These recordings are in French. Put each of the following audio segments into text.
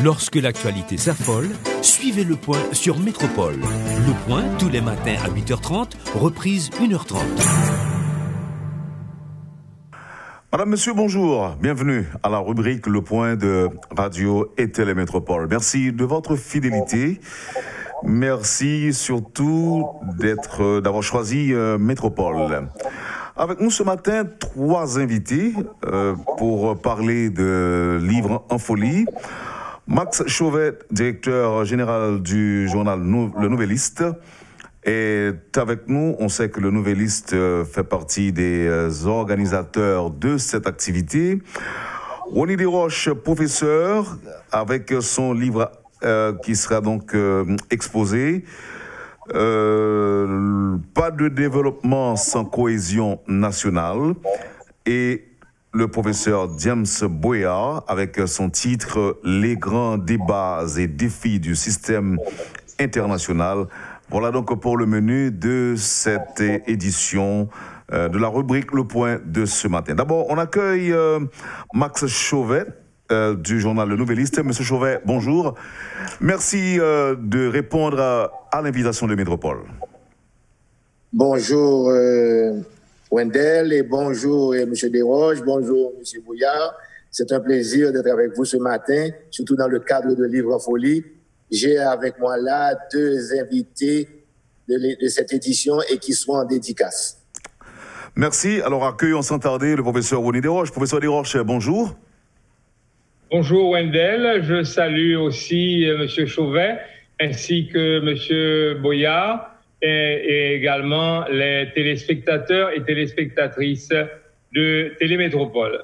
Lorsque l'actualité s'affole, suivez Le Point sur Métropole. Le Point, tous les matins à 8h30, reprise 1h30. Madame, Monsieur, bonjour. Bienvenue à la rubrique Le Point de Radio et Télémétropole. Merci de votre fidélité. Merci surtout d'avoir choisi Métropole. Avec nous ce matin, 3 invités pour parler de livres en folie. Max Chauvet, directeur général du journal Le Nouvelliste, est avec nous. On sait que Le Nouvelliste fait partie des organisateurs de cette activité. Ronnie Desroches, professeur, avec son livre qui sera donc exposé. Pas de développement sans cohésion nationale. Et le professeur James Boyard avec son titre « Les grands débats et défis du système international ». Voilà donc pour le menu de cette édition de la rubrique Le Point de ce matin. D'abord, on accueille Max Chauvet du journal Le Nouvelliste. Monsieur Chauvet, bonjour. Merci de répondre à l'invitation de Métropole. Bonjour Wendell et bonjour M. Desroches, bonjour M. Boyard. C'est un plaisir d'être avec vous ce matin, surtout dans le cadre de Livres en folie. J'ai avec moi là 2 invités de cette édition et qui sont en dédicace. Merci. Alors accueillons sans tarder le professeur Ronnie Desroches. Professeur Desroches, bonjour. Bonjour Wendell, je salue aussi M. Chauvet ainsi que M. Boyard et également les téléspectateurs et téléspectatrices de Télémétropole.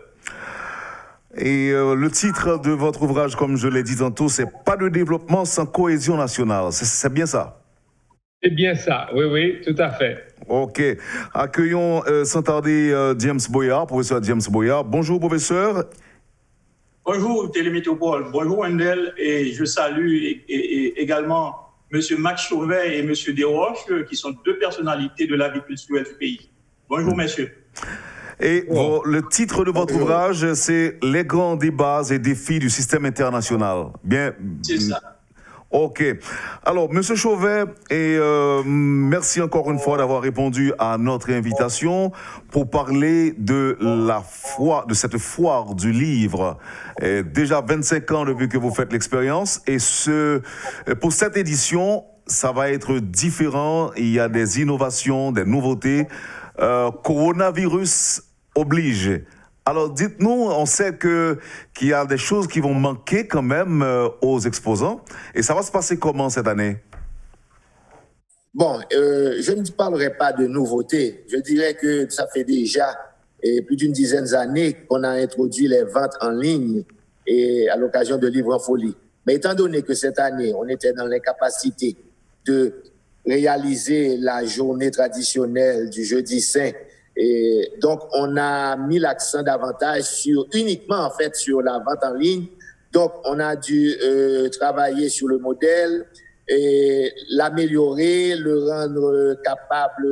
Et le titre de votre ouvrage, comme je l'ai dit tantôt, c'est « Pas de développement sans cohésion nationale ». C'est bien ça? C'est bien ça, oui, tout à fait. OK. Accueillons sans tarder James Boyard, professeur James Boyard. Bonjour professeur. Bonjour Télémétropole, bonjour Wendell, et je salue également M. Max Chauvet et M. Desroches, qui sont 2 personnalités de la vie culturelle du pays. Bonjour messieurs. Et le titre de votre ouvrage, c'est « Les grands débats et défis du système international ». Bien. C'est ça. OK. Alors, M. Chauvet, et merci encore une fois d'avoir répondu à notre invitation pour parler de cette foire du livre. Déjà 25 ans depuis que vous faites l'expérience, et pour cette édition, ça va être différent. Il y a des innovations, des nouveautés. Coronavirus oblige. Alors, dites-nous, on sait qu'il y a des choses qui vont manquer quand même aux exposants. Et ça va se passer comment cette année? Bon, je ne parlerai pas de nouveautés. Je dirais que ça fait déjà plus d'une dizaine d'années qu'on a introduit les ventes en ligne et à l'occasion de Livres en folie. Mais étant donné que cette année, on était dans l'incapacité de réaliser la journée traditionnelle du Jeudi Saint, et donc, on a mis l'accent davantage uniquement en fait sur la vente en ligne. Donc, on a dû travailler sur le modèle et l'améliorer, le rendre capable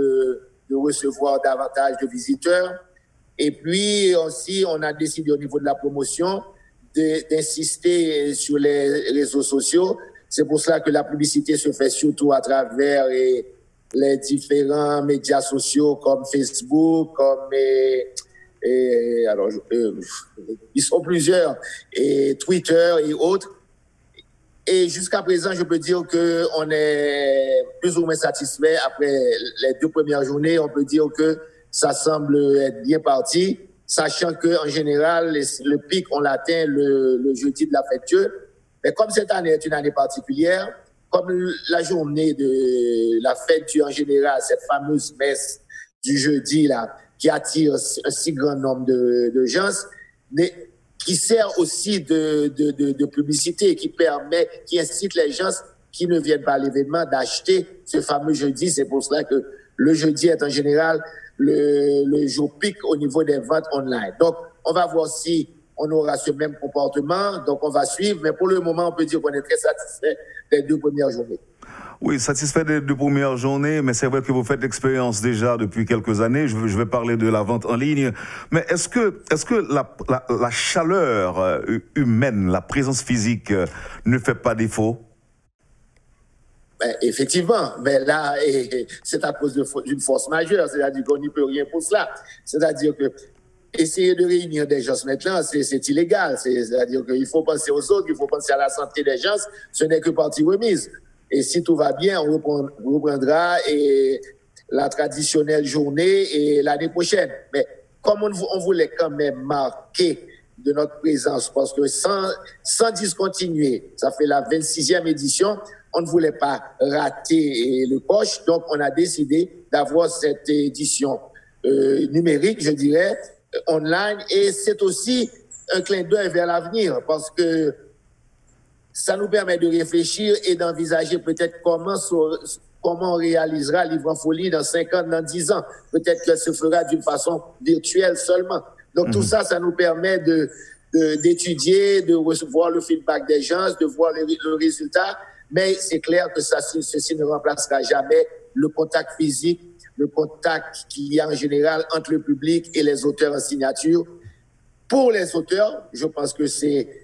de recevoir davantage de visiteurs. Et puis aussi, on a décidé au niveau de la promotion d'insister sur les réseaux sociaux. C'est pour cela que la publicité se fait surtout à travers les différents médias sociaux comme Facebook, ils sont plusieurs, et Twitter et autres. Et jusqu'à présent, je peux dire qu'on est plus ou moins satisfait. Après les 2 premières journées, on peut dire que ça semble être bien parti, sachant qu'en général, le pic, on l'atteint le jeudi de la fête Dieu. Mais comme cette année est une année particulière, comme la journée de la fête Dieu en général, cette fameuse messe du jeudi là, qui attire un si grand nombre de gens, mais qui sert aussi de publicité, qui incite les gens qui ne viennent pas à l'événement d'acheter ce fameux jeudi. C'est pour cela que le jeudi est en général le jour pic au niveau des ventes online. Donc, on va voir si on aura ce même comportement, donc on va suivre, mais pour le moment, on peut dire qu'on est très satisfait des 2 premières journées. Oui, satisfait des 2 premières journées, mais c'est vrai que vous faites l'expérience déjà depuis quelques années. Je vais parler de la vente en ligne. Mais est-ce que la chaleur humaine, la présence physique ne fait pas défaut? Ben, effectivement, mais là, c'est à cause d'une force majeure, c'est-à-dire qu'on n'y peut rien pour cela. C'est-à-dire que essayer de réunir des gens maintenant, c'est illégal. C'est-à-dire qu'il faut penser aux autres, il faut penser à la santé des gens, ce n'est que partie remise. Et si tout va bien, on reprendra la traditionnelle journée et l'année prochaine. Mais comme on voulait quand même marquer de notre présence, parce que sans discontinuer, ça fait la 26e édition, on ne voulait pas rater le coche, donc on a décidé d'avoir cette édition numérique, je dirais, online, et c'est aussi un clin d'œil vers l'avenir, parce que ça nous permet de réfléchir et d'envisager peut-être comment on réalisera Livre en Folie dans 5 ans, dans 10 ans. Peut-être que ce fera d'une façon virtuelle seulement. Donc tout ça, ça nous permet d'étudier, de recevoir le feedback des gens, de voir le résultat. Mais c'est clair que ceci ne remplacera jamais le contact physique, le contact qu'il y a en général entre le public et les auteurs en signature. Pour les auteurs, je pense que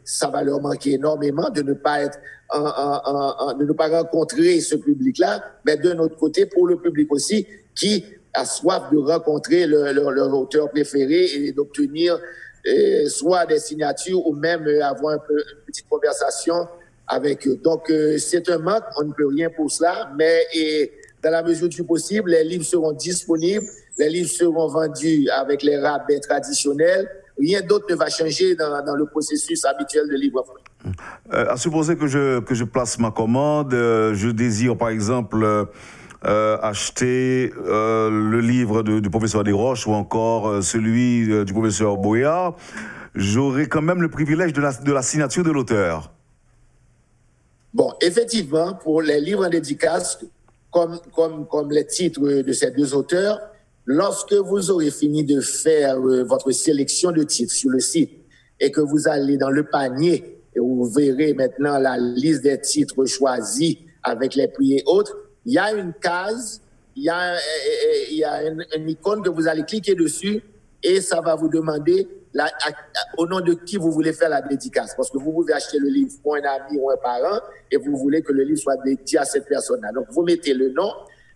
ça va leur manquer énormément de ne pas de ne pas rencontrer ce public-là, mais d'un autre côté, pour le public aussi, qui a soif de rencontrer leur auteur préféré et d'obtenir soit des signatures ou même avoir une petite conversation avec eux. Donc, c'est un manque, on ne peut rien pour cela, mais dans la mesure du possible, les livres seront disponibles, les livres seront vendus avec les rabais traditionnels. Rien d'autre ne va changer dans le processus habituel de livre en folie. À supposer que je place ma commande, je désire par exemple acheter le livre du professeur Desroches ou encore celui du professeur Boyard, j'aurai quand même le privilège de la signature de l'auteur. Bon, effectivement, pour les livres en dédicace, comme les titres de ces 2 auteurs, lorsque vous aurez fini de faire votre sélection de titres sur le site et que vous allez dans le panier et vous verrez maintenant la liste des titres choisis avec les prix et autres, il y a une case, il y a une icône que vous allez cliquer dessus et ça va vous demander au nom de qui vous voulez faire la dédicace. Parce que vous pouvez acheter le livre pour un ami ou un parent et vous voulez que le livre soit dédié à cette personne-là. Donc, vous mettez le nom.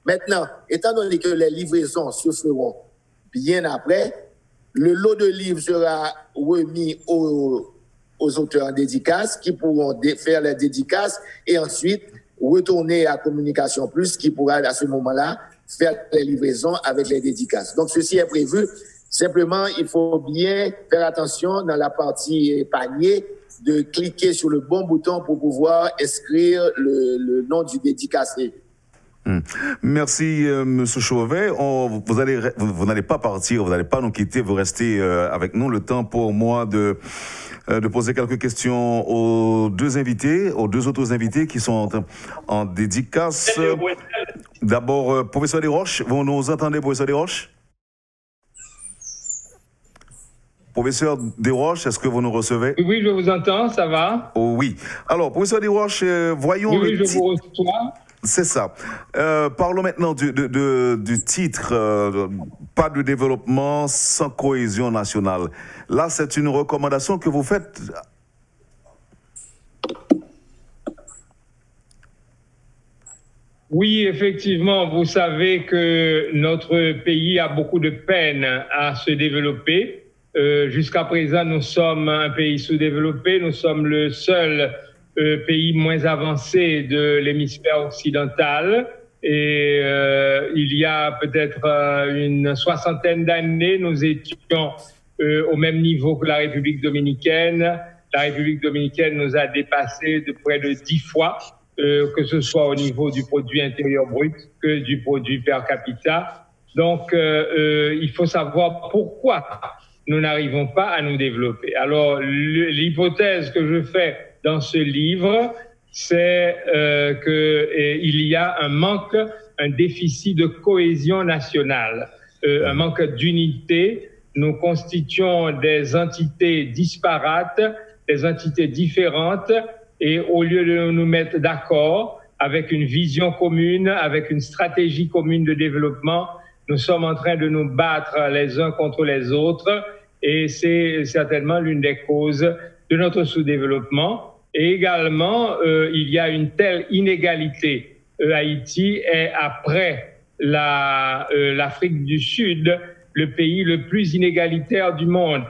Maintenant, étant donné que les livraisons se feront bien après, le lot de livres sera remis aux auteurs en dédicace qui pourront faire les dédicaces et ensuite retourner à Communication Plus qui pourra à ce moment-là faire les livraisons avec les dédicaces. Donc, ceci est prévu. Simplement, il faut bien faire attention dans la partie panier de cliquer sur le bon bouton pour pouvoir inscrire le nom du dédicacé. Merci, Monsieur Chauvet. Vous n'allez pas partir, vous n'allez pas nous quitter, vous restez avec nous. Le temps pour moi de poser quelques questions aux 2 invités, aux 2 autres invités qui sont en dédicace. D'abord, professeur Desroches, vous nous entendez, professeur Desroches? Professeur Desroches, est-ce que vous nous recevez? Oui, je vous entends, ça va? Oh, oui. Alors, professeur Desroches, voyons oui, je vous reçois. C'est ça. Parlons maintenant du titre pas de développement sans cohésion nationale. Là, c'est une recommandation que vous faites. Oui, effectivement, vous savez que notre pays a beaucoup de peine à se développer. Jusqu'à présent, nous sommes un pays sous-développé. Nous sommes le seul pays moins avancé de l'hémisphère occidental. Et il y a peut-être une 60aine d'années, nous étions au même niveau que la République dominicaine. La République dominicaine nous a dépassé de près de 10 fois, que ce soit au niveau du produit intérieur brut que du produit per capita. Donc, il faut savoir pourquoi nous n'arrivons pas à nous développer. Alors, l'hypothèse que je fais dans ce livre, c'est qu'il y a un manque, un déficit de cohésion nationale, un manque d'unité. Nous constituons des entités disparates, des entités différentes, et au lieu de nous mettre d'accord, avec une vision commune, avec une stratégie commune de développement. Nous sommes en train de nous battre les uns contre les autres et c'est certainement l'une des causes de notre sous-développement. Et également, il y a une telle inégalité. Haïti est, après l'Afrique du Sud, le pays le plus inégalitaire du monde.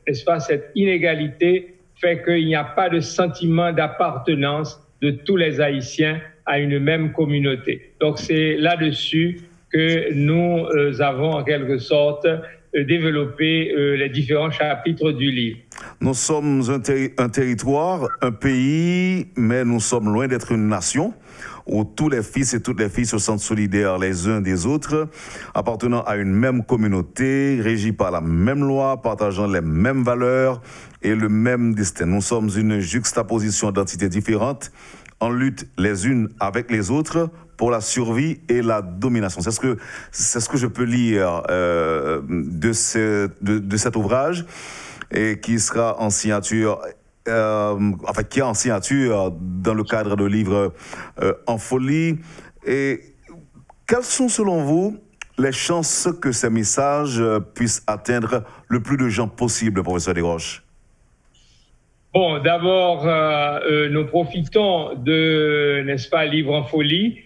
N'est-ce pas? Cette inégalité fait qu'il n'y a pas de sentiment d'appartenance de tous les Haïtiens à une même communauté. Donc c'est là-dessus que nous avons en quelque sorte développé les différents chapitres du livre. Nous sommes un territoire, un pays, mais nous sommes loin d'être une nation où tous les fils et toutes les filles se sentent solidaires les uns des autres, appartenant à une même communauté, régie par la même loi, partageant les mêmes valeurs et le même destin. Nous sommes une juxtaposition d'entités différentes, en lutte les unes avec les autres pour la survie et la domination. C'est ce que je peux lire de cet ouvrage et qui sera en signature. Qui est en signature dans le cadre de livre En Folie. Et quelles sont selon vous les chances que ces messages puissent atteindre le plus de gens possible, professeur Desroches? Bon, d'abord, nous profitons de, n'est-ce pas, Livre En Folie,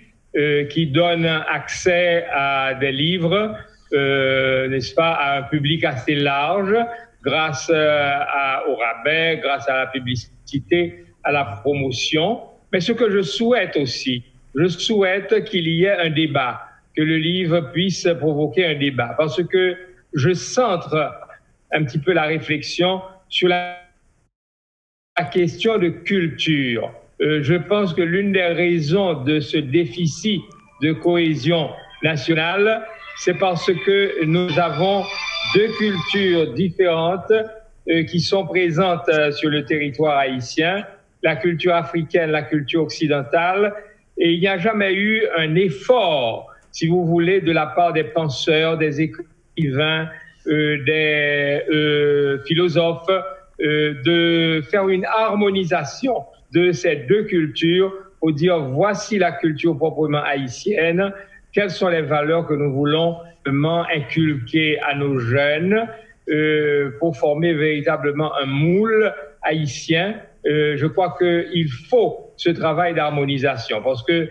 qui donne accès à des livres, n'est-ce pas, à un public assez large, grâce au rabais, grâce à la publicité, à la promotion. Mais ce que je souhaite aussi, je souhaite qu'il y ait un débat, que le livre puisse provoquer un débat, parce que je centre un petit peu la réflexion sur la question de culture. Je pense que l'une des raisons de ce déficit de cohésion nationale, c'est parce que nous avons deux cultures différentes qui sont présentes sur le territoire haïtien, la culture africaine, la culture occidentale, et il n'y a jamais eu un effort, si vous voulez, de la part des penseurs, des écrivains, des philosophes, de faire une harmonisation de ces deux cultures pour dire voici la culture proprement haïtienne, quelles sont les valeurs que nous voulons inculquer à nos jeunes pour former véritablement un moule haïtien. Je crois qu'il faut ce travail d'harmonisation parce que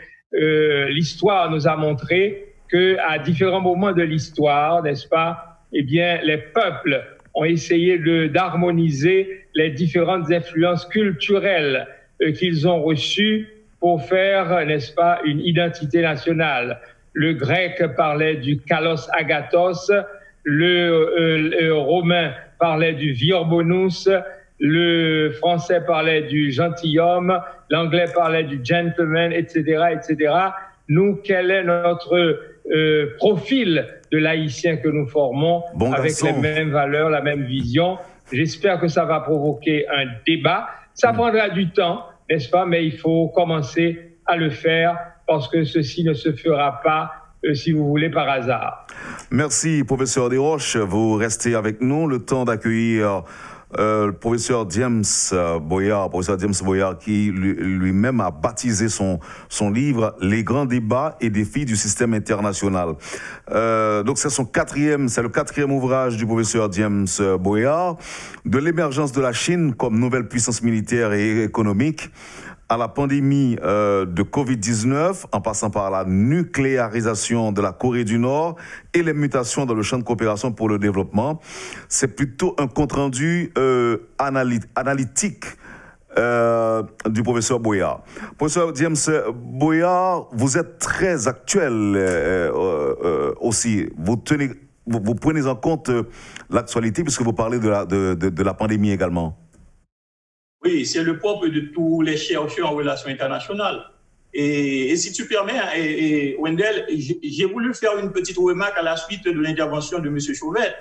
l'histoire nous a montré qu'à différents moments de l'histoire, n'est-ce pas, eh bien, les peuples ont essayé d'harmoniser les différentes influences culturelles qu'ils ont reçues pour faire, n'est-ce pas, une identité nationale. Le grec parlait du kalos agathos, le romain parlait du virbonus, le français parlait du gentilhomme, l'anglais parlait du gentleman, etc., etc. Nous, quel est notre profil de l'haïtien que nous formons avec les mêmes valeurs, la même vision? J'espère que ça va provoquer un débat. Ça prendra du temps, n'est-ce pas? Mais il faut commencer à le faire parce que ceci ne se fera pas, si vous voulez, par hasard. Merci, professeur Desroches. Vous restez avec nous le temps d'accueillir le professeur James Boyard, qui lui-même a baptisé son livre « Les grands débats et défis du système international ». Donc c'est le quatrième ouvrage du professeur James Boyard, de l'émergence de la Chine comme nouvelle puissance militaire et économique, à la pandémie de Covid-19, en passant par la nucléarisation de la Corée du Nord et les mutations dans le champ de coopération pour le développement. C'est plutôt un compte-rendu analytique du professeur Boyard. Professeur James Boyard, vous êtes très actuel aussi. Vous prenez en compte l'actualité puisque vous parlez de la pandémie également. Oui, c'est le propre de tous les chercheurs en relations internationales. Et si tu permets, Wendell, j'ai voulu faire une petite remarque à la suite de l'intervention de M. Chauvet,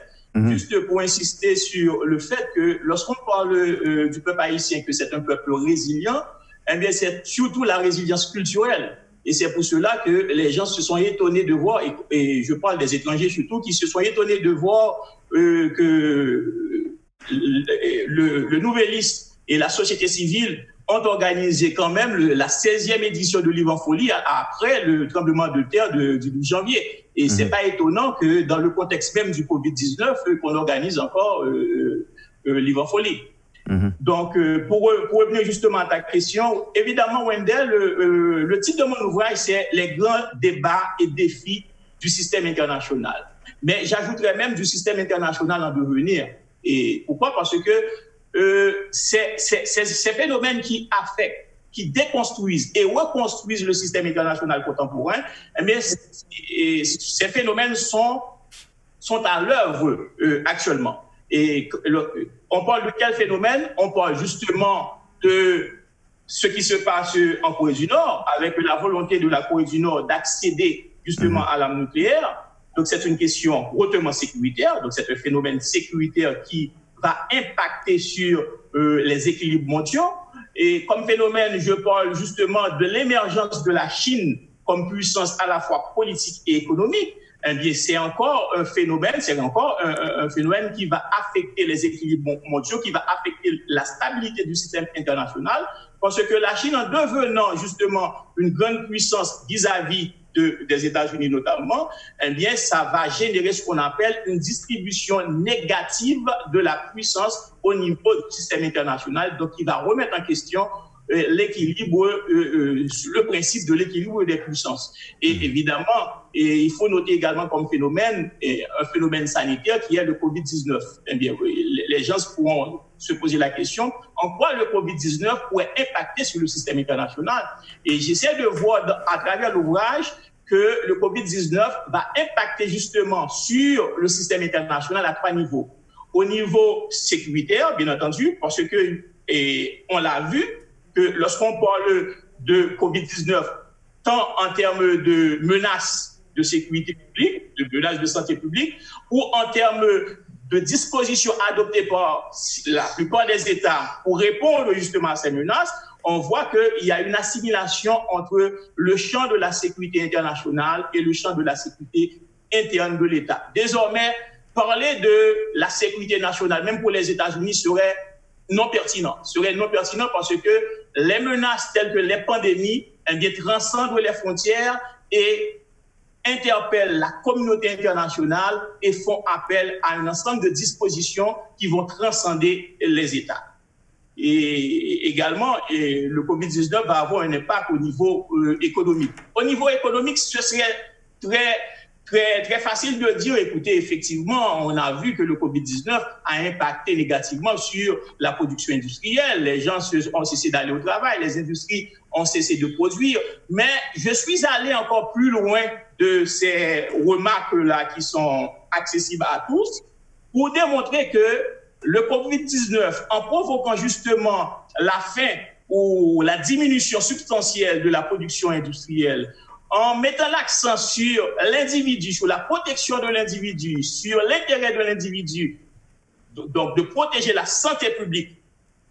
juste pour insister sur le fait que lorsqu'on parle du peuple haïtien, que c'est un peuple résilient, eh bien c'est surtout la résilience culturelle. Et c'est pour cela que les gens se sont étonnés de voir, et je parle des étrangers surtout, qui se sont étonnés de voir que le nouvelliste et la société civile ont organisé quand même la 16e édition de Livre en Folie après le tremblement de terre du 12 janvier. Et c'est pas étonnant que dans le contexte même du Covid-19, qu'on organise encore Livre en Folie. Donc, pour revenir justement à ta question, évidemment, Wendell, le titre de mon ouvrage, c'est « Les grands débats et défis du système international ». Mais j'ajouterais même du système international en devenir. Et pourquoi? Parce que ces phénomènes qui affectent, qui déconstruisent et reconstruisent le système international contemporain, eh bien, ces phénomènes sont à l'œuvre actuellement. Et on parle de quel phénomène? On parle justement de ce qui se passe en Corée du Nord, avec la volonté de la Corée du Nord d'accéder justement à l'arme nucléaire. Donc c'est une question hautement sécuritaire, donc c'est un phénomène sécuritaire qui va impacter sur les équilibres mondiaux. Et comme phénomène, je parle justement de l'émergence de la Chine comme puissance à la fois politique et économique. Eh bien, c'est encore un phénomène qui va affecter les équilibres mondiaux, qui va affecter la stabilité du système international, parce que la Chine, en devenant justement une grande puissance vis-à-vis des États-Unis notamment, eh bien, ça va générer ce qu'on appelle une distribution négative de la puissance au niveau du système international, donc qui va remettre en question l'équilibre, le principe de l'équilibre des puissances. Et évidemment, il faut noter également comme phénomène, un phénomène sanitaire qui est le Covid-19. Eh bien, les gens pourront se poser la question, en quoi le Covid-19 pourrait impacter sur le système international? Et j'essaie de voir à travers l'ouvrage que le Covid-19 va impacter justement sur le système international à 3 niveaux. Au niveau sécuritaire, bien entendu, parce que, et on l'a vu, que lorsqu'on parle de Covid-19, tant en termes de menaces de sécurité publique, de menaces de santé publique, ou en termes de dispositions adoptées par la plupart des États pour répondre justement à ces menaces, on voit qu'il y a une assimilation entre le champ de la sécurité internationale et le champ de la sécurité interne de l'État. Désormais, parler de la sécurité nationale, même pour les États-Unis, serait non pertinent parce que les menaces telles que les pandémies, eh bien, transcendent les frontières et interpellent la communauté internationale et font appel à un ensemble de dispositions qui vont transcender les États. Et également, le Covid-19 va avoir un impact au niveau économique. Au niveau économique, ce serait très facile de dire, écoutez, effectivement, on a vu que le Covid-19 a impacté négativement sur la production industrielle. Les gens ont cessé d'aller au travail, les industries ont cessé de produire. Mais je suis allé encore plus loin de ces remarques-là qui sont accessibles à tous pour démontrer que le Covid-19, en provoquant justement la fin ou la diminution substantielle de la production industrielle, en mettant l'accent sur l'individu, sur la protection de l'individu, sur l'intérêt de l'individu, donc de protéger la santé publique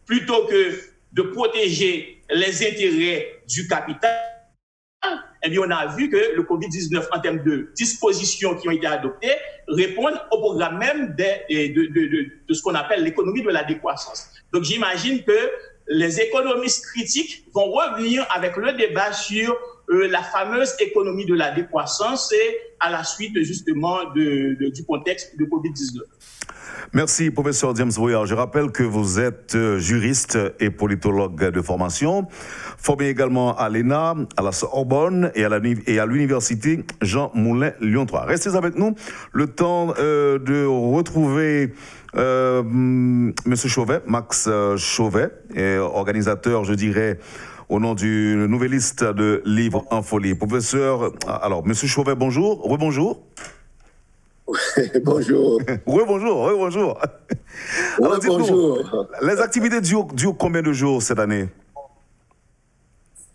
plutôt que de protéger les intérêts du capital, eh bien, on a vu que le Covid-19, en termes de dispositions qui ont été adoptées, répondent au programme même de ce qu'on appelle l'économie de la décroissance. Donc, j'imagine que les économistes critiques vont revenir avec le débat sur la fameuse économie de la décroissance et à la suite justement du contexte de Covid-19. Merci, professeur James Boyard. Je rappelle que vous êtes juriste et politologue de formation, formé également à l'ENA, à la Sorbonne et à l'université Jean Moulin Lyon 3. Restez avec nous le temps de retrouver Monsieur Chauvet, Max Chauvet, organisateur, je dirais, au nom du nouvelliste de Livre en Folie. Professeur, alors, Monsieur Chauvet, bonjour, rebonjour. Bonjour. Rebonjour. Alors, dites-nous, les activités durent combien de jours cette année?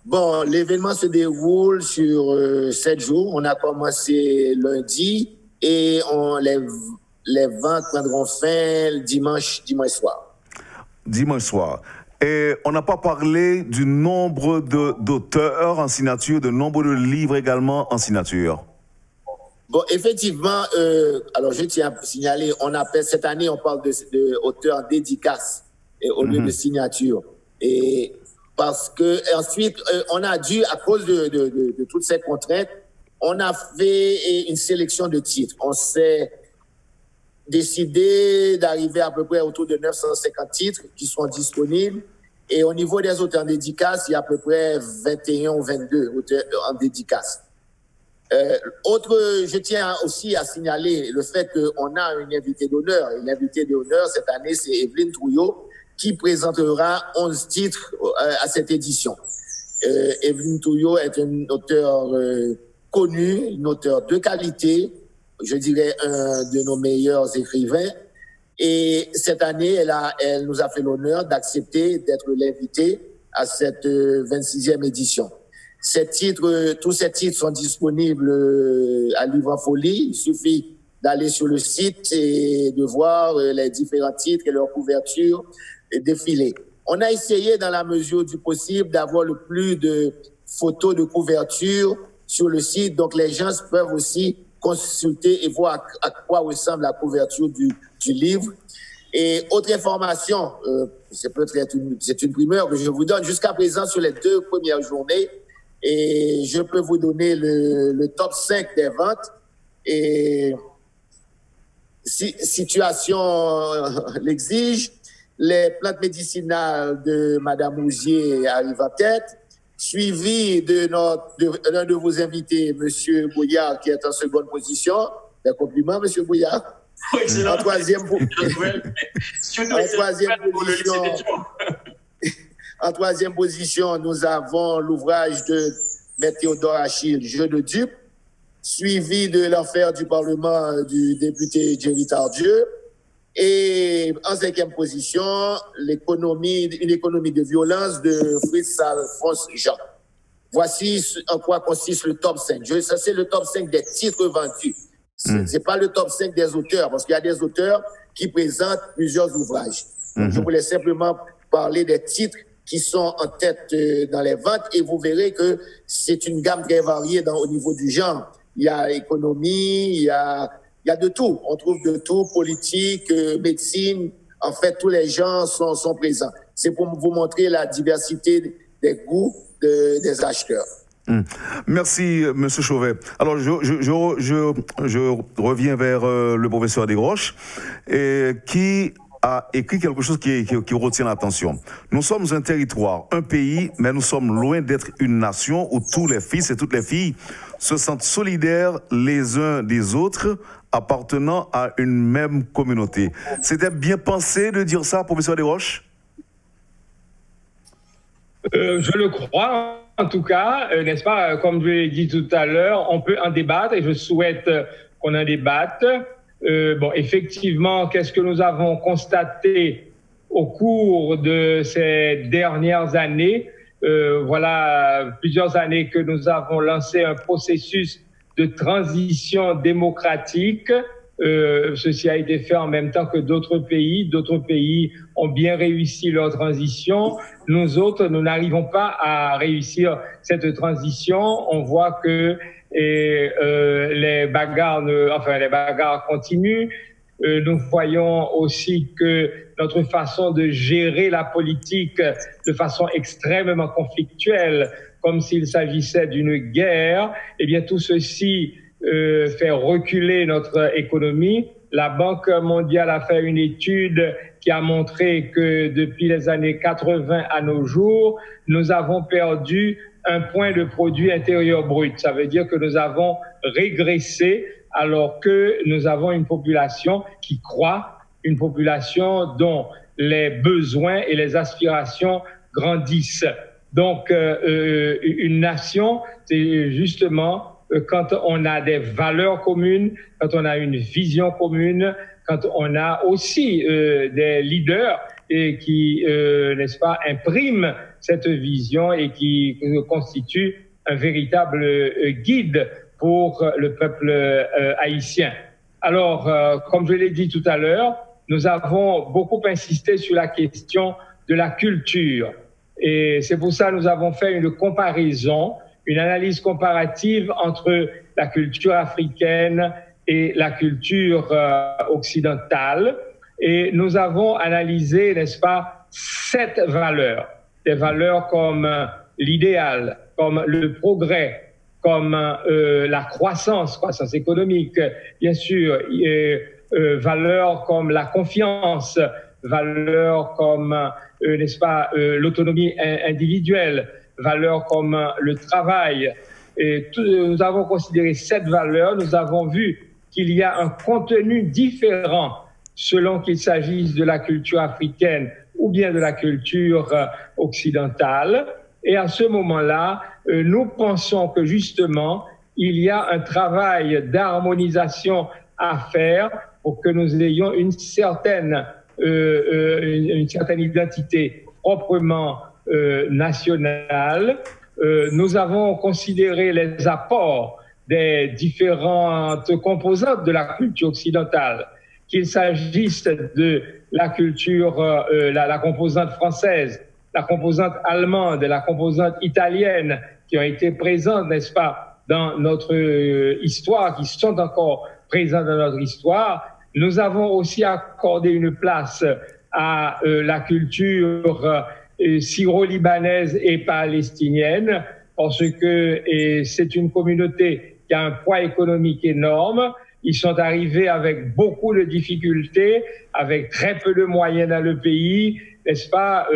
Bon, l'événement se déroule sur 7 jours. On a commencé lundi et les ventes prendront fin dimanche soir. Dimanche soir. Et on n'a pas parlé du nombre d'auteurs en signature, de nombre de livres également en signature. Bon, effectivement, alors je tiens à signaler, cette année, on parle de auteurs dédicaces au lieu de signature. Et parce que ensuite, on a dû, à cause de toutes ces contraintes, on a fait une sélection de titres. On s'est décidé d'arriver à peu près autour de 950 titres qui sont disponibles. Et au niveau des auteurs en dédicace, il y a à peu près 21 ou 22 auteurs en dédicace. Je tiens aussi à signaler le fait qu'on a une invitée d'honneur. Une invitée d'honneur, cette année, c'est Evelyne Trouillot, qui présentera 11 titres à cette édition. Evelyne Trouillot est une auteure connue, une auteure de qualité, je dirais un de nos meilleurs écrivains. Et cette année, elle nous a fait l'honneur d'accepter d'être l'invitée à cette 26e édition. Tous ces titres sont disponibles à Livre en Folie. Il suffit d'aller sur le site et de voir les différents titres et leurs couvertures défiler. On a essayé, dans la mesure du possible, d'avoir le plus de photos de couverture sur le site. Donc, les gens peuvent aussi consulter et voir à quoi ressemble la couverture du livre. Et autre information, c'est une primeur que je vous donne. Jusqu'à présent, sur les 2 premières journées, et je peux vous donner le top 5 des ventes. Et situation l'exige, les plantes médicinales de Madame Rougier arrivent en tête, suivi de l'un de vos invités, Monsieur Bouillard, qui est en seconde position. Des compliments, Monsieur Bouillard. Excellent. En troisième position, nous avons l'ouvrage de Maître Théodore Achille, Jeu de dupes, suivi de l'enfer du Parlement du député Jerry Tardieu. Et en 5e position, une économie de violence de Fritz Alphonse Jean. Voici en quoi consiste le top 5. Ça, c'est le top 5 des titres vendus. C'est pas le top 5 des auteurs, parce qu'il y a des auteurs qui présentent plusieurs ouvrages. Donc, je voulais simplement parler des titres qui sont en tête dans les ventes, et vous verrez que c'est une gamme très variée au niveau du genre. Il y a économie, il y a de tout. On trouve de tout, politique, médecine. En fait, tous les genres sont présents. C'est pour vous montrer la diversité des goûts des acheteurs. Merci, M. Chauvet. Alors, je reviens vers le professeur Desroches, qui a écrit quelque chose qui retient l'attention. Nous sommes un territoire, un pays, mais nous sommes loin d'être une nation où tous les fils et toutes les filles se sentent solidaires les uns des autres, appartenant à une même communauté. C'était bien pensé de dire ça, professeur Desroches? Je le crois, en tout cas, n'est-ce pas? Comme je l'ai dit tout à l'heure, on peut en débattre et je souhaite qu'on en débatte. Bon, effectivement, qu'est-ce que nous avons constaté au cours de ces dernières années? Voilà plusieurs années que nous avons lancé un processus de transition démocratique. Ceci a été fait en même temps que d'autres pays. D'autres pays ont bien réussi leur transition. Nous autres, nous n'arrivons pas à réussir cette transition. On voit que les bagarres continuent. Nous voyons aussi que notre façon de gérer la politique de façon extrêmement conflictuelle, comme s'il s'agissait d'une guerre, eh bien tout ceci fait reculer notre économie. La Banque mondiale a fait une étude qui a montré que depuis les années 80 à nos jours, nous avons perdu 1 point de produit intérieur brut. Ça veut dire que nous avons régressé alors que nous avons une population qui croît, une population dont les besoins et les aspirations grandissent. Donc, une nation, c'est justement quand on a des valeurs communes, quand on a une vision commune, quand on a aussi des leaders qui, n'est-ce pas, impriment cette vision et qui constituent un véritable guide pour le peuple haïtien. Alors, comme je l'ai dit tout à l'heure, nous avons beaucoup insisté sur la question de la culture. Et c'est pour ça que nous avons fait une comparaison, une analyse comparative entre la culture africaine et la culture occidentale. Et nous avons analysé, n'est-ce pas, 7 valeurs. des valeurs comme l'idéal, comme le progrès, comme la croissance économique, bien sûr, valeurs comme la confiance, valeurs comme, n'est-ce pas, l'autonomie individuelle, valeurs comme le travail. Et nous avons considéré cette valeur, nous avons vu qu'il y a un contenu différent selon qu'il s'agisse de la culture africaine ou bien de la culture occidentale. Et à ce moment-là, nous pensons que justement, il y a un travail d'harmonisation à faire pour que nous ayons une certaine identité proprement nationale. Nous avons considéré les apports des différentes composantes de la culture occidentale, qu'il s'agisse de la culture, la composante française, la composante allemande, la composante italienne, qui ont été présentes, n'est-ce pas, dans notre histoire, qui sont encore présentes dans notre histoire. Nous avons aussi accordé une place à la culture syro-libanaise et palestinienne, parce que c'est une communauté qui a un poids économique énorme. Ils sont arrivés avec beaucoup de difficultés, avec très peu de moyens dans le pays, n'est-ce pas,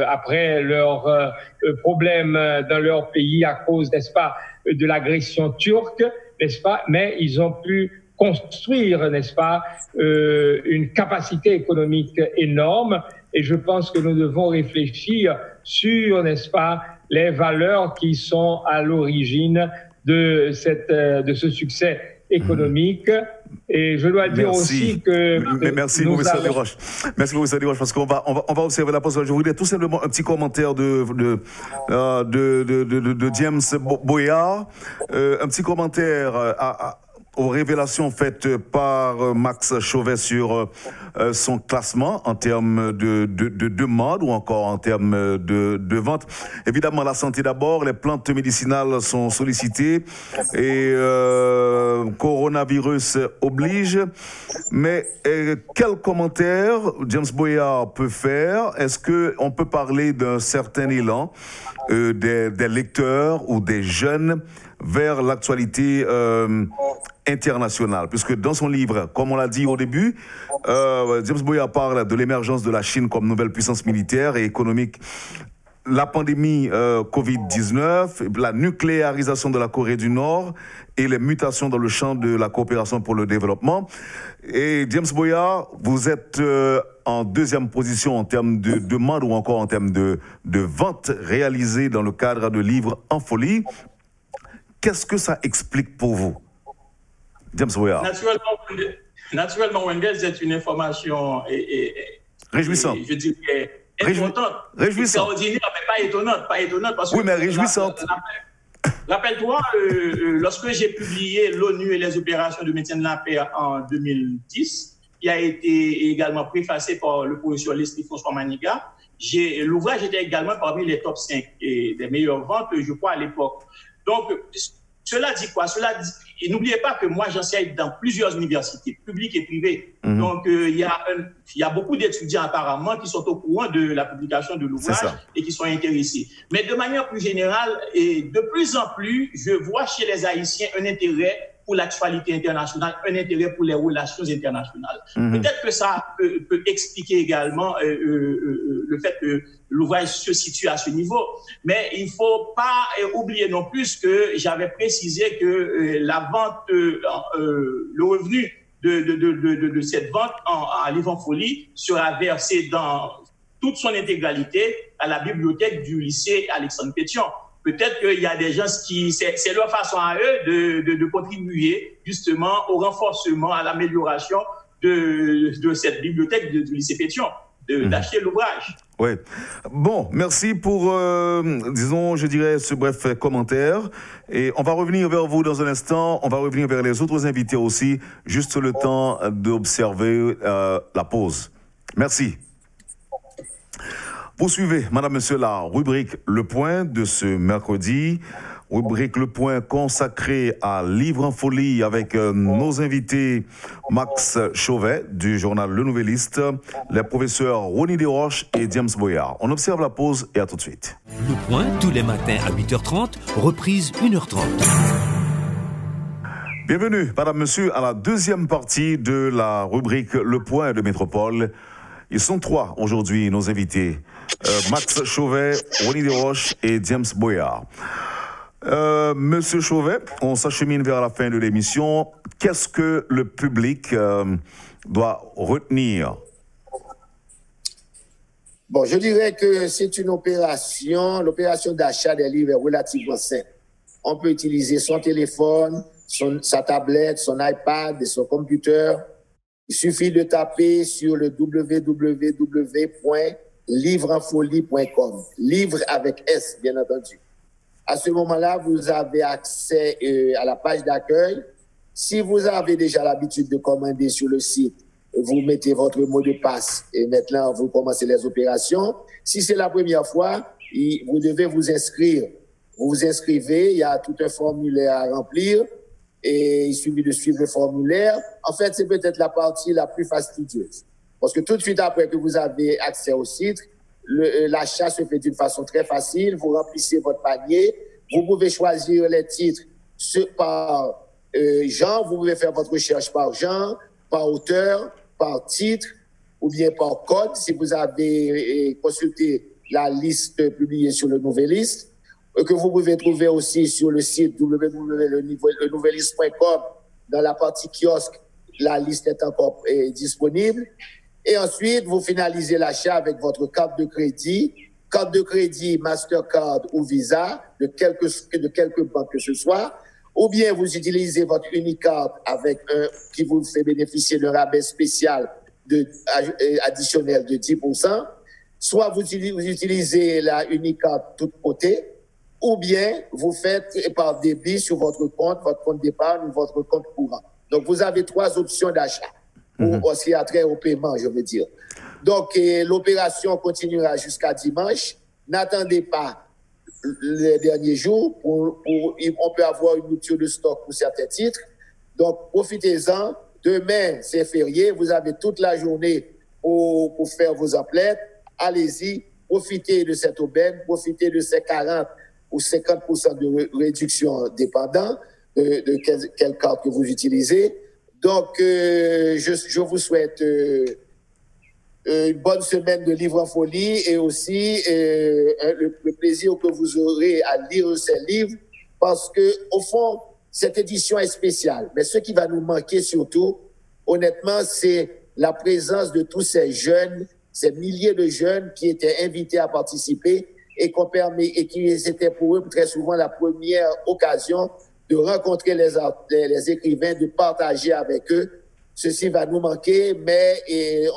après leurs problèmes dans leur pays à cause, n'est-ce pas, de l'agression turque, n'est-ce pas, mais ils ont pu construire, n'est-ce pas, une capacité économique énorme. Et je pense que nous devons réfléchir sur, n'est-ce pas, les valeurs qui sont à l'origine de ce succès économique. Et je dois dire aussi que... Merci, professeur Desroches. Merci, professeur Desroches, parce qu'on va observer la pause. Je voudrais tout simplement un petit commentaire de James Boyard, un petit commentaire aux révélations faites par Max Chauvet sur son classement en termes de demande ou encore en termes de vente. Évidemment, la santé d'abord, les plantes médicinales sont sollicitées et coronavirus oblige. Mais quel commentaire James Boyard peut faire? Est-ce qu'on peut parler d'un certain élan des lecteurs ou des jeunes vers l'actualité internationale, puisque dans son livre, comme on l'a dit au début, James Boyard parle de l'émergence de la Chine comme nouvelle puissance militaire et économique, la pandémie Covid-19, la nucléarisation de la Corée du Nord et les mutations dans le champ de la coopération pour le développement. Et James Boyard, vous êtes en deuxième position en termes de demande ou encore en termes de vente réalisée dans le cadre de livres en folie. Qu'est-ce que ça explique pour vous, James Boyard? Naturellement, Wendell, c'est une information réjouissante. Je dirais étonnante. Réjouissante. Extraordinaire, mais pas étonnante. Parce oui, que mais réjouissante. Rappelle-toi, lorsque j'ai publié l'ONU et les opérations de maintien de la paix en 2010, qui a été également préfacé par le professeur Leslie François Maniga, l'ouvrage était également parmi les top 5 des meilleures ventes, je crois, à l'époque. Donc, cela dit quoi? Cela dit, et n'oubliez pas que moi, j'enseigne dans plusieurs universités, publiques et privées. Donc, il y a beaucoup d'étudiants apparemment qui sont au courant de la publication de l'ouvrage et qui sont intéressés. Mais de manière plus générale, et de plus en plus, je vois chez les Haïtiens un intérêt pour l'actualité internationale, un intérêt pour les relations internationales. Peut-être que ça peut expliquer également le fait que l'ouvrage se situe à ce niveau. Mais il ne faut pas oublier non plus que j'avais précisé que la vente, le revenu de cette vente à livre en folie sera versé dans toute son intégralité à la bibliothèque du lycée Alexandre Pétion. Peut-être qu'il y a des gens qui, c'est leur façon à eux de contribuer justement au renforcement, à l'amélioration de cette bibliothèque du lycée Pétion, d'acheter l'ouvrage. Oui. Bon, merci pour, disons, je dirais, ce bref commentaire. Et on va revenir vers vous dans un instant. On va revenir vers les autres invités aussi. Juste le temps d'observer la pause. Merci. Poursuivez, madame, monsieur, la rubrique Le Point de ce mercredi. rubrique Le Point consacrée à Livre en folie avec nos invités Max Chauvet du journal Le Nouvelliste, les professeurs Ronnie Desroches et James Boyard. On observe la pause et à tout de suite. Le Point tous les matins à 8h30, reprise 1h30. Bienvenue, madame, monsieur, à la deuxième partie de la rubrique Le Point de Métropole. Ils sont trois aujourd'hui, nos invités. Max Chauvet, Ronnie Desroches et James Boyard. Monsieur Chauvet, on s'achemine vers la fin de l'émission. Qu'est-ce que le public doit retenir? Bon, je dirais que c'est une opération, l'opération d'achat des livres est relativement simple. On peut utiliser son téléphone, sa tablette, son iPad et son computer. Il suffit de taper sur le www.livreenfolie.com. Livre avec S, bien entendu. À ce moment-là, vous avez accès à la page d'accueil. Si vous avez déjà l'habitude de commander sur le site, vous mettez votre mot de passe et maintenant vous commencez les opérations. Si c'est la première fois, vous devez vous inscrire. Vous vous inscrivez, il y a tout un formulaire à remplir et il suffit de suivre le formulaire. En fait, c'est peut-être la partie la plus fastidieuse. Parce que tout de suite après que vous avez accès au site, l'achat se fait d'une façon très facile. Vous remplissez votre panier. Vous pouvez choisir les titres par genre. Vous pouvez faire votre recherche par genre, par auteur, par titre ou bien par code si vous avez consulté la liste publiée sur le Nouvelliste, que vous pouvez trouver aussi sur le site www.lenouvelliste.com. Dans la partie kiosque, la liste est encore disponible. Et ensuite, vous finalisez l'achat avec votre carte de crédit Mastercard ou Visa, de quelque banque que ce soit, ou bien vous utilisez votre Unicard qui vous fait bénéficier d'un rabais spécial additionnel de 10%, soit vous utilisez la Unicard tout côté, ou bien vous faites par débit sur votre compte d'épargne ou votre compte courant. Donc, vous avez trois options d'achat. Ou ce qui a trait au paiement, je veux dire. Donc, l'opération continuera jusqu'à dimanche. N'attendez pas les derniers jours. On peut avoir une rupture de stock pour certains titres. Donc, profitez-en. Demain, c'est férié. Vous avez toute la journée pour faire vos emplettes. Allez-y. Profitez de cette aubaine. Profitez de ces 40 ou 50% de réduction dépendant de quelle carte que vous utilisez. Donc, je vous souhaite une bonne semaine de Livre en folie et aussi le plaisir que vous aurez à lire ces livres parce que, au fond, cette édition est spéciale. Mais ce qui va nous manquer surtout, honnêtement, c'est la présence de tous ces jeunes, ces milliers de jeunes qui étaient invités à participer et qui étaient pour eux très souvent la première occasion de rencontrer les écrivains, de partager avec eux. Ceci va nous manquer, mais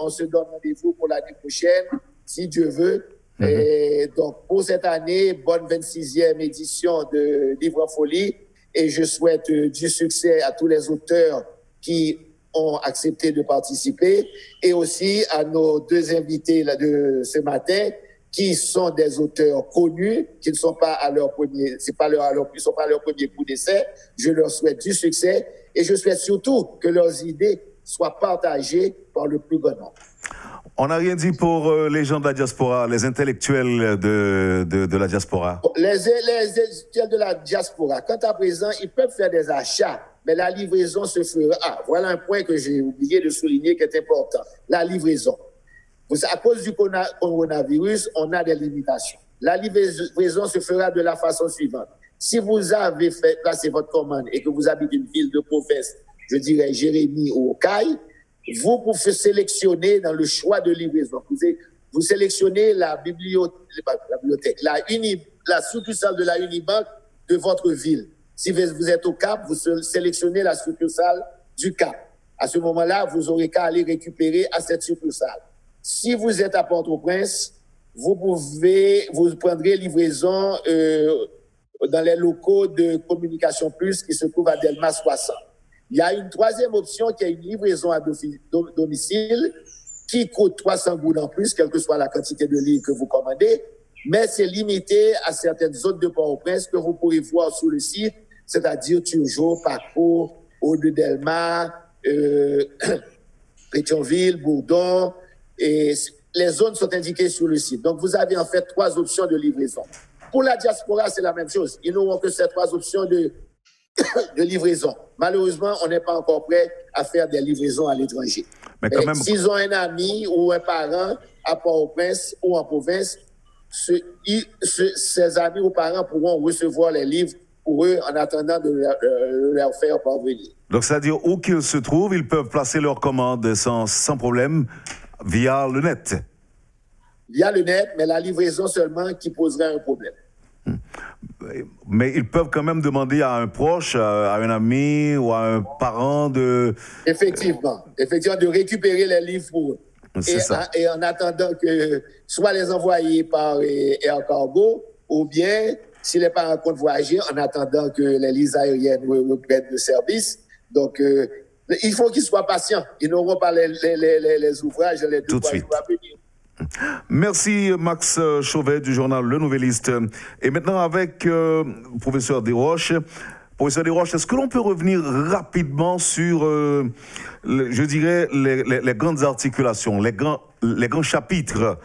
on se donne rendez-vous pour l'année prochaine, si Dieu veut. Et donc, pour cette année, bonne 26e édition de Livre en folie. Et je souhaite du succès à tous les auteurs qui ont accepté de participer et aussi à nos deux invités de ce matin, qui sont des auteurs connus, qui ne sont pas à leur premier, ils sont pas à leur premier coup d'essai. Je leur souhaite du succès et je souhaite surtout que leurs idées soient partagées par le plus grand nombre. On n'a rien dit pour les gens de la diaspora, les intellectuels de la diaspora. Les intellectuels de la diaspora, quant à présent, ils peuvent faire des achats, mais la livraison se fera. Ah, voilà un point que j'ai oublié de souligner qui est important. La livraison. À cause du coronavirus, on a des limitations. La livraison se fera de la façon suivante. Si vous avez fait placer votre commande et que vous habitez une ville de province, je dirais Jérémy ou Okaï, vous pouvez sélectionner dans le choix de livraison. Vous sélectionnez la bibliothèque, la succursale de la Unibank de votre ville. Si vous êtes au Cap, vous sélectionnez la succursale du Cap. À ce moment-là, vous aurez qu'à aller récupérer à cette succursale. Si vous êtes à Port-au-Prince, vous prendrez livraison dans les locaux de Communication Plus qui se trouvent à Delmas 60. Il y a une troisième option qui est une livraison à domicile qui coûte 300 gouttes en plus, quelle que soit la quantité de livres que vous commandez. mais c'est limité à certaines zones de Port-au-Prince que vous pourrez voir sur le site, c'est-à-dire Turgeau, Paco, Aude-Delmar, Pétionville, Bourdon, et les zones sont indiquées sur le site. Donc, vous avez en fait 3 options de livraison. Pour la diaspora, c'est la même chose. Ils n'auront que ces 3 options de livraison. Malheureusement, on n'est pas encore prêt à faire des livraisons à l'étranger. Mais quand même... S'ils ont un ami ou un parent à Port-au-Prince ou en province, ces amis ou parents pourront recevoir les livres pour eux en attendant de leur faire parvenir. Donc, c'est-à-dire où qu'ils se trouvent, ils peuvent placer leurs commandes sans problème via le net. Via le net, mais la livraison seulement qui poserait un problème. Mais ils peuvent quand même demander à un proche, à un ami ou à un parent de... Effectivement, de récupérer les livres pour eux. Et en attendant que soit les envoyer par Air Cargo, ou bien, si les parents comptent voyager, en attendant que les lignes aériennes reprennent le service. Donc, il faut qu'ils soient patients. Ils n'auront pas les ouvrages les 2 jours à venir. Merci Max Chauvet du journal Le Nouvelliste. Et maintenant avec professeur Desroches. Professeur Desroches, est-ce que l'on peut revenir rapidement sur, je dirais, les grandes articulations, les grands chapitres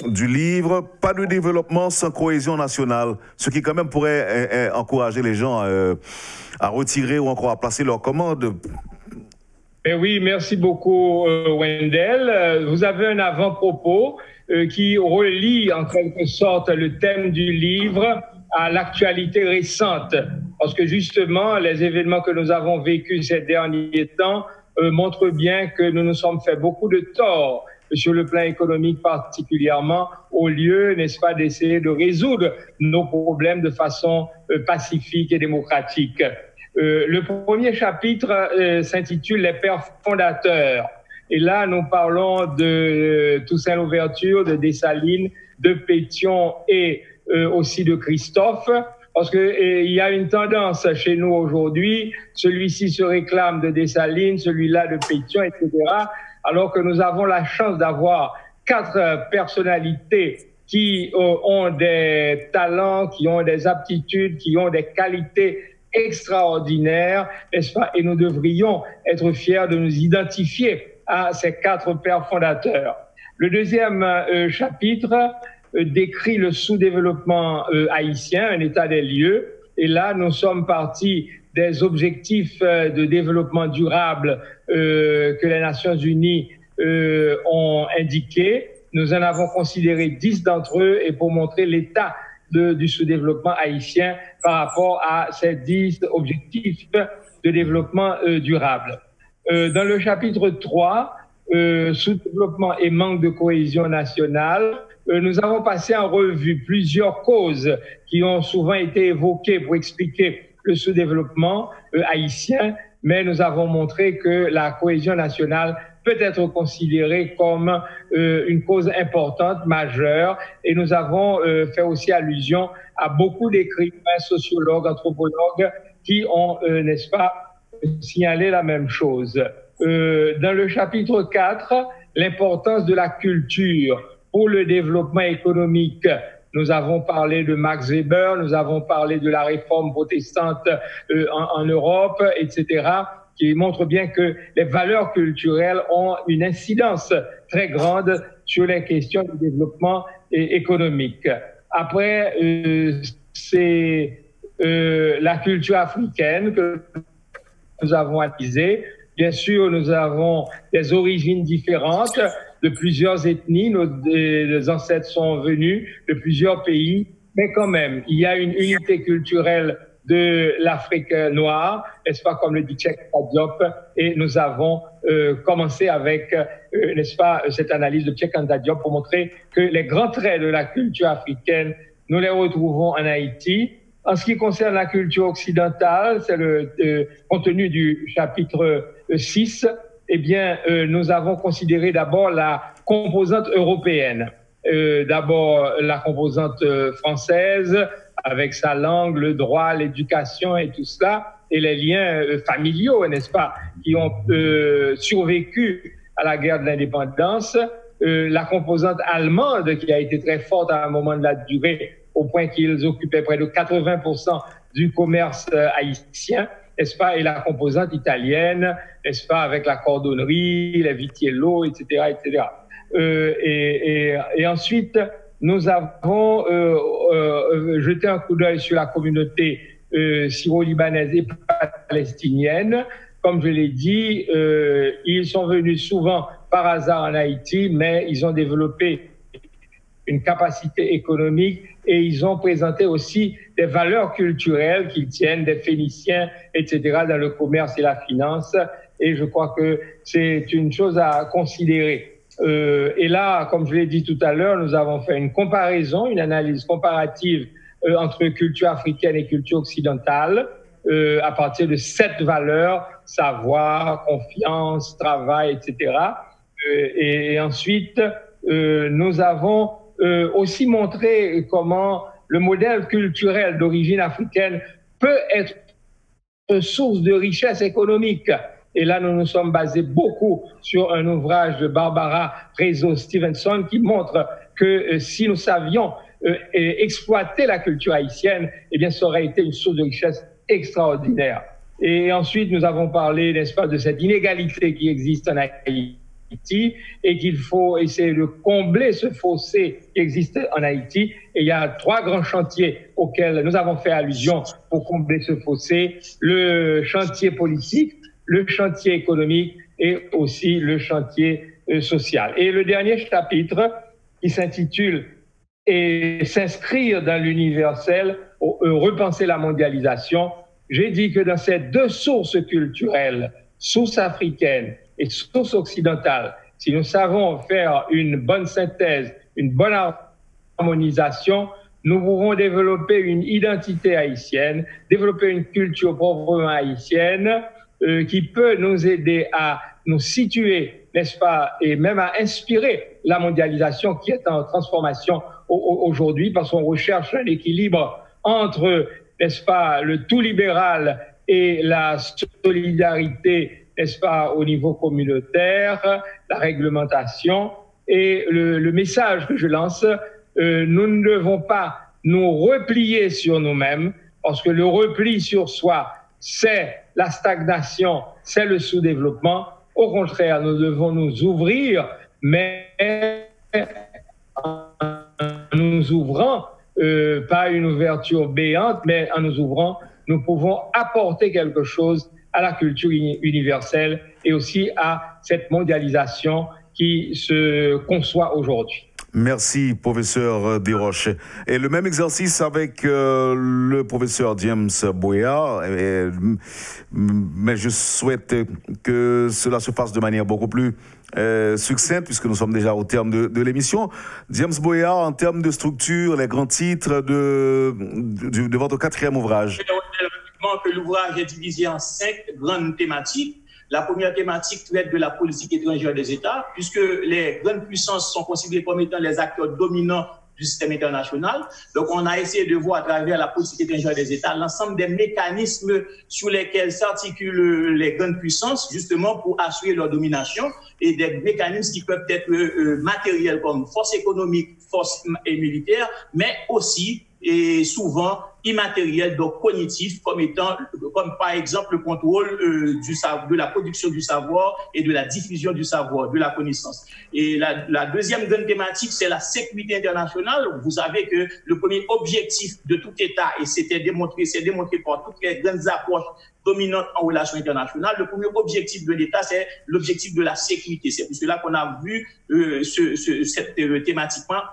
du livre, pas de développement sans cohésion nationale, ce qui quand même pourrait encourager les gens à retirer ou encore à placer leurs commandes. Eh oui, merci beaucoup Wendell. Vous avez un avant-propos qui relie en quelque sorte le thème du livre à l'actualité récente. Parce que justement, les événements que nous avons vécus ces derniers temps montrent bien que nous nous sommes fait beaucoup de tort sur le plan économique particulièrement, au lieu, n'est-ce pas, d'essayer de résoudre nos problèmes de façon pacifique et démocratique. Le premier chapitre s'intitule « Les pères fondateurs ». Et là, nous parlons de Toussaint Louverture, de Dessalines, de Pétion et aussi de Christophe. Parce qu'il y a une tendance chez nous aujourd'hui, celui-ci se réclame de Dessalines, celui-là de Pétion, etc. Alors que nous avons la chance d'avoir 4 personnalités qui ont des talents, qui ont des aptitudes, qui ont des qualités extraordinaire, n'est-ce pas? Et nous devrions être fiers de nous identifier à ces 4 pères fondateurs. Le deuxième chapitre décrit le sous-développement haïtien, un état des lieux. Et là, nous sommes partis des objectifs de développement durable que les Nations Unies ont indiqués. Nous en avons considéré 10 d'entre eux et pour montrer l'état du sous-développement haïtien par rapport à ces 10 objectifs de développement durable. Dans le chapitre 3, sous-développement et manque de cohésion nationale, nous avons passé en revue plusieurs causes qui ont souvent été évoquées pour expliquer le sous-développement haïtien, mais nous avons montré que la cohésion nationale peut être considérée comme une cause importante, majeure, et nous avons fait aussi allusion à beaucoup d'écrivains, sociologues, anthropologues qui ont, n'est-ce pas, signalé la même chose. Dans le chapitre 4, l'importance de la culture pour le développement économique. Nous avons parlé de Max Weber, nous avons parlé de la réforme protestante en Europe, etc., qui montre bien que les valeurs culturelles ont une incidence très grande sur les questions du développement économique. Après, c'est la culture africaine que nous avons analysée. Bien sûr, nous avons des origines différentes de plusieurs ethnies. Nos ancêtres sont venus de plusieurs pays, mais quand même, il y a une unité culturelle de l'Afrique noire, n'est-ce pas, comme le dit Cheikh Anta Diop, et nous avons commencé avec, n'est-ce pas, cette analyse de Cheikh Anta Diop pour montrer que les grands traits de la culture africaine, nous les retrouvons en Haïti. En ce qui concerne la culture occidentale, c'est le contenu du chapitre 6, eh bien, nous avons considéré d'abord la composante européenne, d'abord la composante française, avec sa langue, le droit, l'éducation et tout cela, et les liens familiaux, n'est-ce pas, qui ont survécu à la guerre de l'indépendance. la composante allemande qui a été très forte à un moment de la durée, au point qu'ils occupaient près de 80% du commerce haïtien, n'est-ce pas, et la composante italienne, n'est-ce pas, avec la cordonnerie, les vitiello, etc., etc. Et ensuite, nous avons jeté un coup d'œil sur la communauté syro-libanaise et palestinienne. Comme je l'ai dit, ils sont venus souvent par hasard en Haïti, mais ils ont développé une capacité économique et ils ont présenté aussi des valeurs culturelles qu'ils tiennent des Phéniciens, etc., dans le commerce et la finance. Et je crois que c'est une chose à considérer. Et là, comme je l'ai dit tout à l'heure, nous avons fait une comparaison, une analyse comparative entre culture africaine et culture occidentale à partir de 7 valeurs, savoir, confiance, travail, etc. Et ensuite, nous avons aussi montré comment le modèle culturel d'origine africaine peut être une source de richesse économique. Et là, nous nous sommes basés beaucoup sur un ouvrage de Barbara Prezo-Stevenson qui montre que si nous savions exploiter la culture haïtienne, eh bien, ça aurait été une source de richesse extraordinaire. Et ensuite, nous avons parlé, n'est-ce pas, de cette inégalité qui existe en Haïti et qu'il faut essayer de combler ce fossé qui existe en Haïti. Et il y a 3 grands chantiers auxquels nous avons fait allusion pour combler ce fossé. Le chantier politique, le chantier économique et aussi le chantier social. Et le dernier chapitre qui s'intitule « Et s'inscrire dans l'universel, repenser la mondialisation », j'ai dit que dans ces 2 sources culturelles, source africaine et source occidentale, si nous savons faire une bonne synthèse, une bonne harmonisation, nous pouvons développer une identité haïtienne, développer une culture proprement haïtienne qui peut nous aider à nous situer, n'est-ce pas, et même à inspirer la mondialisation qui est en transformation aujourd'hui parce qu'on recherche un équilibre entre, n'est-ce pas, le tout libéral et la solidarité, n'est-ce pas, au niveau communautaire, la réglementation. Et le message que je lance, nous ne devons pas nous replier sur nous-mêmes parce que le repli sur soi, c'est la stagnation, c'est le sous-développement. Au contraire, nous devons nous ouvrir, mais en nous ouvrant, pas une ouverture béante, mais en nous ouvrant, nous pouvons apporter quelque chose à la culture universelle et aussi à cette mondialisation qui se conçoit aujourd'hui. Merci, professeur Desroches. Et le même exercice avec le professeur James Boyard, mais je souhaite que cela se fasse de manière beaucoup plus succincte, puisque nous sommes déjà au terme de l'émission. James Boyard, en termes de structure, les grands titres de votre 4e ouvrage. Que l'ouvrage est divisé en 5 grandes thématiques. La première thématique traite de la politique étrangère des États, puisque les grandes puissances sont considérées comme étant les acteurs dominants du système international. Donc, on a essayé de voir à travers la politique étrangère des États l'ensemble des mécanismes sur lesquels s'articulent les grandes puissances, justement pour assurer leur domination, et des mécanismes qui peuvent être matériels comme force économique, force militaire, mais aussi et souvent immatériel, donc cognitif, comme par exemple le contrôle de la production du savoir et de la diffusion du savoir, de la connaissance. Et la deuxième grande thématique, c'est la sécurité internationale. Vous savez que le premier objectif de tout État, et c'est démontré par toutes les grandes approches dominantes en relations internationales, le premier objectif de l'État, c'est l'objectif de la sécurité. C'est pour cela qu'on a vu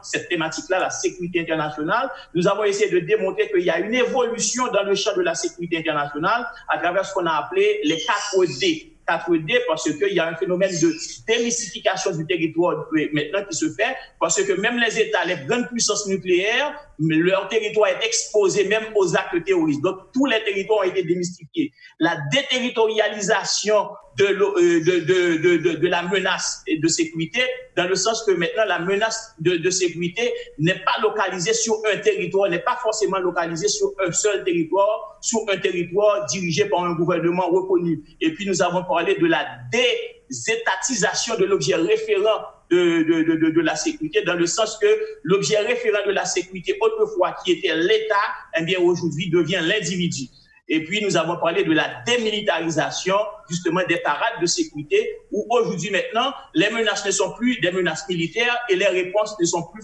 cette thématique-là, la sécurité internationale. Nous avons essayé de démontrer qu'il y a une évolution dans le champ de la sécurité internationale à travers ce qu'on a appelé les 4D. 4D parce qu'il y a un phénomène de démystification du territoire maintenant qui se fait, parce que même les États, les grandes puissances nucléaires, leur territoire est exposé même aux actes terroristes. Donc, tous les territoires ont été démystifiés. La déterritorialisation de la menace de sécurité, dans le sens que maintenant, la menace de sécurité n'est pas localisée sur un territoire, n'est pas forcément localisée sur un seul territoire, sur un territoire dirigé par un gouvernement reconnu. Et puis, nous avons parlé de la désétatisation de l'objet référent de la sécurité, dans le sens que l'objet référent de la sécurité autrefois, qui était l'État, eh bien aujourd'hui devient l'individu. Et puis, nous avons parlé de la démilitarisation, justement, des parades de sécurité, où aujourd'hui, maintenant, les menaces ne sont plus des menaces militaires et les réponses ne sont plus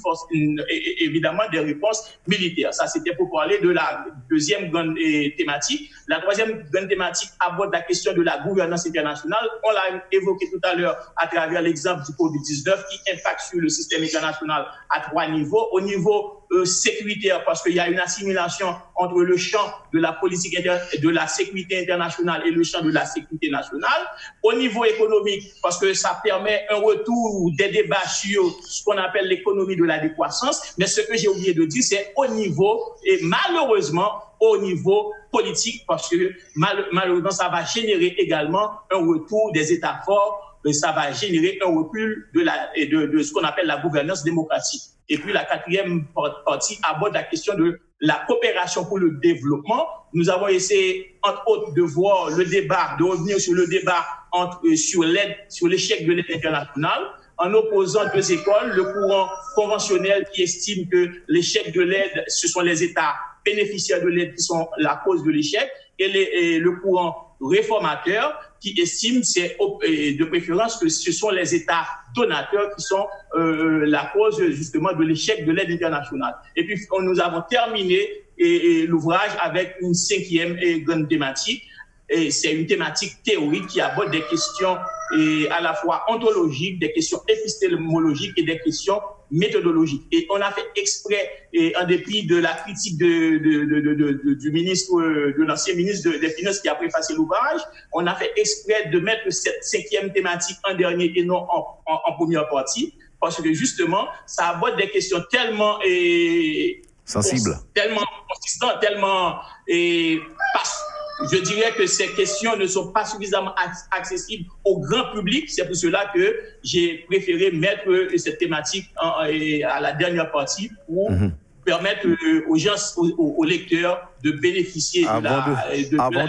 évidemment des réponses militaires. Ça, c'était pour parler de la deuxième grande thématique. La troisième grande thématique aborde la question de la gouvernance internationale. On l'a évoqué tout à l'heure à travers l'exemple du Covid-19 qui impacte sur le système international à 3 niveaux. Au niveau sécuritaire, parce qu'il y a une assimilation entre le champ de la politique de la sécurité internationale et le champ de la sécurité nationale. Au niveau économique, parce que ça permet un retour des débats sur ce qu'on appelle l'économie de la décroissance. Mais ce que j'ai oublié de dire, c'est au niveau, et malheureusement, au niveau politique, parce que malheureusement, ça va générer également un retour des États forts, ça va générer un recul de ce qu'on appelle la gouvernance démocratique. Et puis la quatrième partie aborde la question de la coopération pour le développement. Nous avons essayé, entre autres, de voir le débat, de revenir sur le débat sur l'aide, sur l'échec de l'aide internationale, en opposant deux écoles, le courant conventionnel qui estime que l'échec de l'aide, ce sont les États bénéficiaires de l'aide qui sont la cause de l'échec, et le courant réformateur qui estime, c'est de préférence, que ce sont les États donateurs qui sont la cause justement de l'échec de l'aide internationale. Et puis nous avons terminé l'ouvrage avec une cinquième grande thématique. Et c'est une thématique théorique qui aborde des questions à la fois ontologiques, des questions épistémologiques et des questions méthodologiques. Et on a fait exprès, en dépit de la critique du ministre, de l'ancien ministre des Finances qui a préfacé l'ouvrage, on a fait exprès de mettre cette cinquième thématique en dernier et non en première partie, parce que justement, ça aborde des questions tellement sensibles, tellement consistantes, tellement je dirais que ces questions ne sont pas suffisamment accessibles au grand public. C'est pour cela que j'ai préféré mettre cette thématique à la dernière partie pour permettre aux gens, aux lecteurs de bénéficier Avant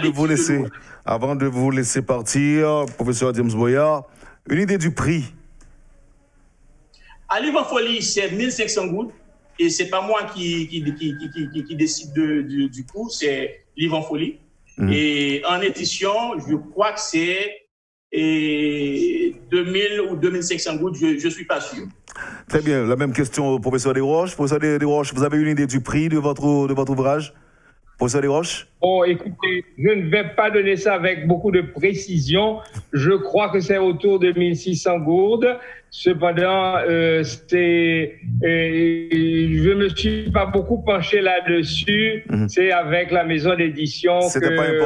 de vous laisser partir, professeur James Boyard, une idée du prix? À Livre en Folie, c'est 1500 gouttes. Et c'est pas moi qui décide du coût, c'est Livre en Folie. Et en édition, je crois que c'est 2000 ou 2500 gouttes, je suis pas sûr. Très bien. La même question au professeur Desroches. Professeur Desroches, vous avez une idée du prix de votre ouvrage? Professeur Desroches? Oh, écoutez, je ne vais pas donner ça avec beaucoup de précision. Je crois que c'est autour de 1600 gourdes. Cependant, je me suis pas beaucoup penché là-dessus. C'est avec la maison d'édition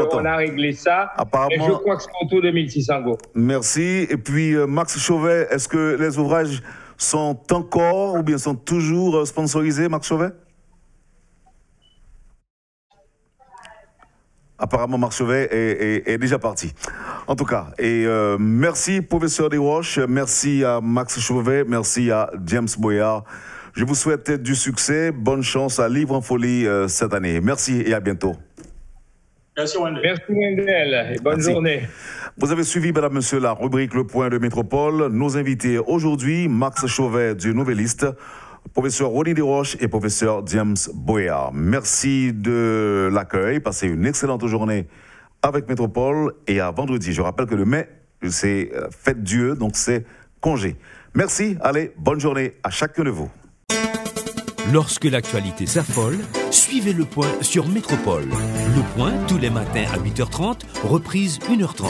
qu'on a réglé ça. Et je crois que c'est autour de 1600 gourdes. Merci. Et puis, Max Chauvet, est-ce que les ouvrages sont encore ou bien sont toujours sponsorisés, Max Chauvet? Apparemment, Max Chauvet est déjà parti. En tout cas, merci, professeur Desroches, merci à Max Chauvet, merci à James Boyard. Je vous souhaite du succès, bonne chance à Livre en Folie cette année. Merci et à bientôt. Merci Wendell. Merci Wendell et bonne journée. Vous avez suivi, mesdames, messieurs, la rubrique Le Point de Métropole. Nos invités aujourd'hui, Max Chauvet du Nouvelliste, professeur Ronnie Desroches et professeur James Boyard. Merci de l'accueil. Passez une excellente journée avec Métropole et à vendredi. Je rappelle que le mai, c'est fête Dieu, donc c'est congé. Merci. Allez, bonne journée à chacun de vous. Lorsque l'actualité s'affole, suivez Le Point sur Métropole. Le Point tous les matins à 8h30, reprise 1h30.